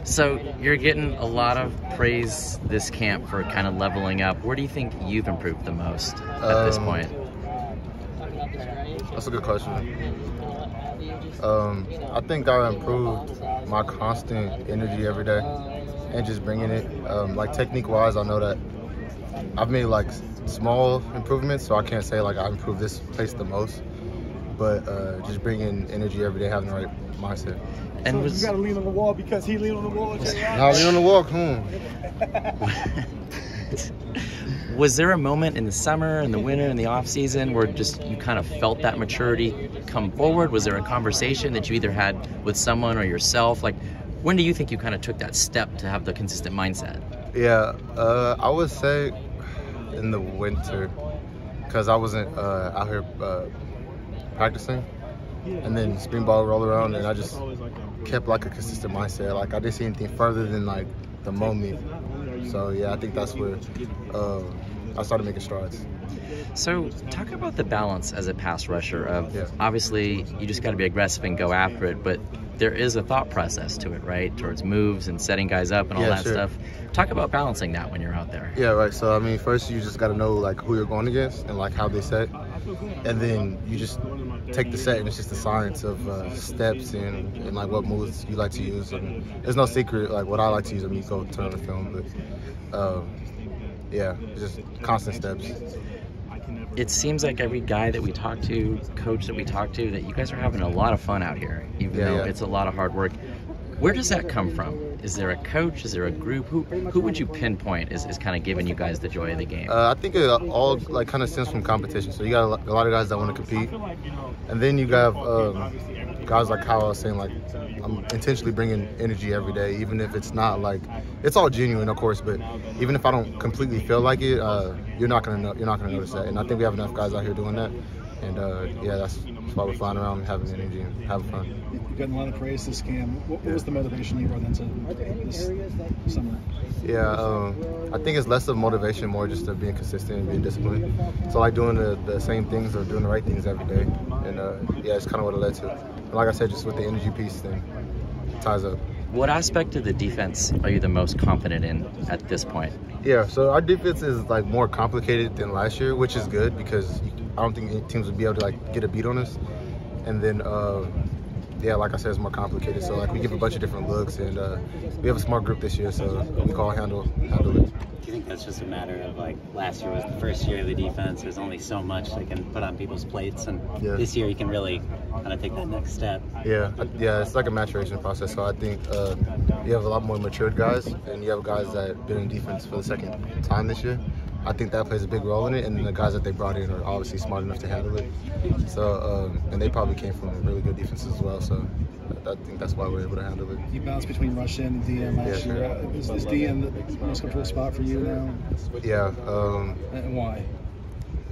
So you're getting a lot of praise this camp for kind of leveling up. Where do you think you've improved the most at this point? That's a good question. I think I improved my constant energy every day and just bringing it. Like technique-wise, I know that I've made like small improvements, so I can't say like I improved this place the most. But just bringing energy every day, having the right mindset. And so you got to lean on the wall because he leaned on the wall. Nah, lean on the wall, come on. Was there a moment in the summer, in the winter, in the off season where just you kind of felt that maturity come forward? Was there a conversation that you either had with someone or yourself? Like, when do you think you kind of took that step to have the consistent mindset? Yeah, I would say in the winter, because I wasn't out here practicing, and then spring ball rolled around, and I just kept like a consistent mindset. Like I didn't see anything further than like the moment. So yeah, I think that's where I started making strides. So talk about the balance as a pass rusher of obviously you just got to be aggressive and go after it, but there is a thought process to it, right? Towards moves and setting guys up and all that stuff. Talk about balancing that when you're out there. Yeah, right. So I mean, first you just got to know like who you're going against and like how they set, and then you just take the set, and it's just the science of steps and like what moves you like to use. And there's no secret like what I like to use when you go turn on the film, but yeah, it's just constant steps. It seems like every guy that we talk to, coach that we talk to, that you guys are having a lot of fun out here, even though it's a lot of hard work. Where does that come from? Is there a coach? Is there a group? Who would you pinpoint is kind of giving you guys the joy of the game? I think it all like kind of stems from competition. So you got a lot of guys that want to compete, and then you got guys like how I was saying, like I'm intentionally bringing energy every day, even if it's not like it's all genuine, of course. But even if I don't completely feel like it, you're not gonna notice that. And I think we have enough guys out here doing that. And yeah, that's why we're flying around and having energy and having fun. You've gotten a lot of praise this camp. What was the motivation you brought into this summer? Yeah, I think it's less of motivation, more just of being consistent and being disciplined. So like doing the same things or doing the right things every day. And yeah, it's kind of what it led to. And like I said, just with the energy piece thing, it ties up. What aspect of the defense are you the most confident in at this point? Yeah, so our defense is like more complicated than last year, which is good because I don't think any teams would be able to like get a beat on us. And then yeah, like I said, it's more complicated. So like we give a bunch of different looks, and we have a smart group this year, so we can all handle it. Do you think that's just a matter of like last year was the first year of the defense? There's only so much they can put on people's plates, and this year you can really kind of take that next step. Yeah, it's like a maturation process. So I think you have a lot more matured guys, and you have guys that have been in defense for the second time this year. I think that plays a big role in it, and then the guys that they brought in are obviously smart enough to handle it. So, and they probably came from really good defenses as well. So, I think that's why we're able to handle it. You bounced between rush in and DM last year. Is DM the most comfortable spot for you now? Yeah. And why?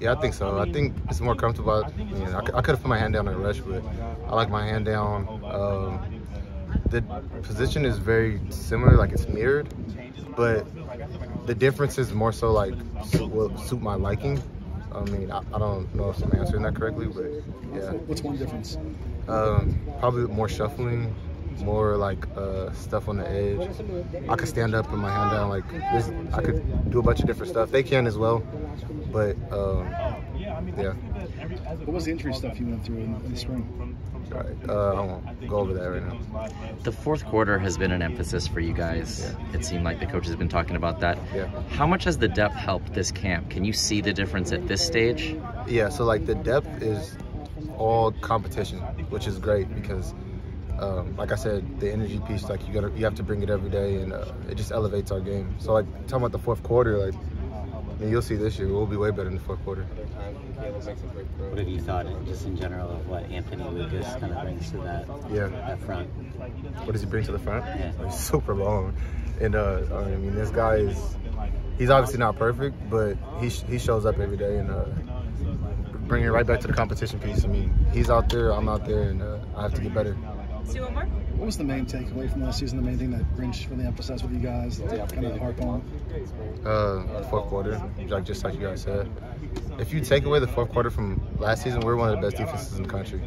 Yeah, I think so. I think it's more comfortable. You know, I could have put my hand down in rush, but I like my hand down. The position is very similar, like it's mirrored, but the difference is more so like will suit my liking. I mean, I don't know if I'm answering that correctly, but yeah. What's one difference? Probably more shuffling, more like stuff on the edge. I could stand up with my hand down like this. I could do a bunch of different stuff. They can as well, but yeah. What was the injury stuff you went through in the spring? Right. I won't go over that right now. The fourth quarter has been an emphasis for you guys. Yeah. It seemed like the coach has been talking about that. Yeah. How much has the depth helped this camp? Can you see the difference at this stage? Yeah, so like the depth is all competition, which is great because like I said, the energy piece, like you have to bring it every day, and it just elevates our game. So like talking about the fourth quarter, like I mean, you'll see this year we'll be way better in the fourth quarter. What have you thought, just in general, of what Anthony Lucas kind of brings to that front? What does he bring to the front? Yeah. He's super long, and I mean, this guy he's obviously not perfect, but he shows up every day and bringing it right back to the competition piece. I mean, he's out there, I'm out there, and I have to get better. Let's do one more. What was the main takeaway from last season? The main thing that Grinch really emphasized with you guys, kind of harp on? Fourth quarter, just like you guys said. If you take away the fourth quarter from last season, we're one of the best defenses in the country.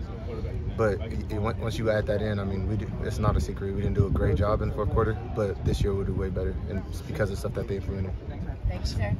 But once you add that in, I mean, it's not a secret. We didn't do a great job in the fourth quarter, but this year we'll do way better, and it's because of stuff that they implemented. Thanks, sir.